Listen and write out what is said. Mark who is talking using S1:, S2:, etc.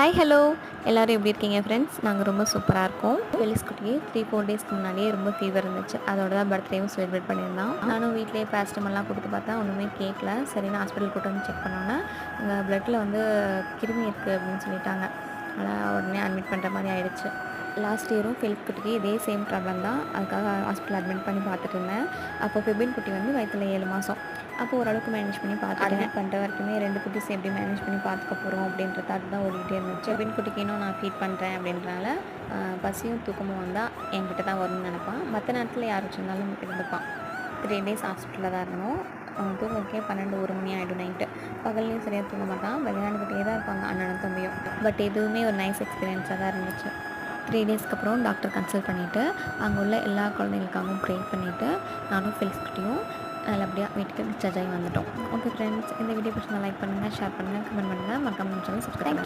S1: Hi hello எல்லோரும் எப்படி இருக்கீங்க ஃப்ரெண்ட்ஸ்? நாங்கள் ரொம்ப சூப்பராக இருக்கோம். ஃபெலிஸ் குட்டியே 3-4 டேஸ்க்கு முன்னாடியே ரொம்ப ஃபீவர் இருந்துச்சு. அதோட தான் பர்த்டேவும் செலிப்ரேட் பண்ணியிருந்தான். நானும் வீட்டிலேயே பேரசிட்டமால்லாம் கொடுத்து பார்த்தா ஒன்றுமே கேட்கல. சரின்னு ஹாஸ்பிட்டல் கூட்டு வந்து செக் பண்ணோன்னே அங்கே ப்ளட்டில் வந்து கிருமி இருக்குது அப்படின்னு சொல்லிட்டாங்க. அதனால் உடனே அட்மிட் பண்ணுற மாதிரி ஆயிடுச்சு. லாஸ்ட் இயரும் ஃபெலிஸ் குட்டிக்கு இதே சேம் ப்ராப்ளம் தான். அதுக்காக ஹாஸ்பிட்டல் அட்மிட் பண்ணி பார்த்துட்டு இருந்தேன். அப்போ ஃபெபின் குட்டி வந்து வயிற்றில் 7 மாதம். அப்போ ஓரளவுக்கு மேனேஜ் பண்ணி அட்மிட் பண்ணுற வரைக்குமே 2 குட்டிஸ் எப்படி மேனேஜ் பண்ணி பார்த்துக்க போகிறோம் அப்படின்ற தாட் தான் ஓடிக்கிட்டே இருந்துச்சு. ஃபெபின் குட்டிக்கு இன்னும் நான் ஃபீட் பண்ணுறேன் அப்படின்றனால பசியும் தூக்கமும் வந்தால் என்கிட்ட தான் வரும்னு நினைப்பான். மற்ற நேரத்தில் யார் வச்சுருந்தாலும் இருந்துப்பான். 3 டேஸ் ஹாஸ்பிட்டலில் தான் இருந்தோம். தூங்கக்கே 12-1 மணி ஆகிடும் நைட்டு. பகல்லையும் சரியாக தூங்க மாட்டான். விளையாண்டுக்கிட்டே தான் இருப்பாங்க அண்ணனும் தம்பியும். பட் எதுவுமே ஒரு நைஸ் எக்ஸ்பீரியன்ஸாக தான் இருந்துச்சு. 3 டேஸ்க்கு அப்புறம் டாக்டர் கன்சல்ட் பண்ணிவிட்டு அங்கே உள்ள எல்லா குழந்தைங்களுக்காகவும் ப்ரே பண்ணிவிட்டு நானும் ஃபெலிஸ் குட்டியும் நல்லபடியாக வீட்டுக்கு டிஸ்சார்ஜ் ஆகி வந்துட்டோம். ஓகே ஃப்ரெண்ட்ஸ், இந்த வீடியோ பிடிச்சா லைக் பண்ணுங்கள், ஷேர் பண்ணுங்கள், கமெண்ட் பண்ணுங்கள், மறக்காம சேனல் சப்ஸ்கிரைப். தேங்க்யூ.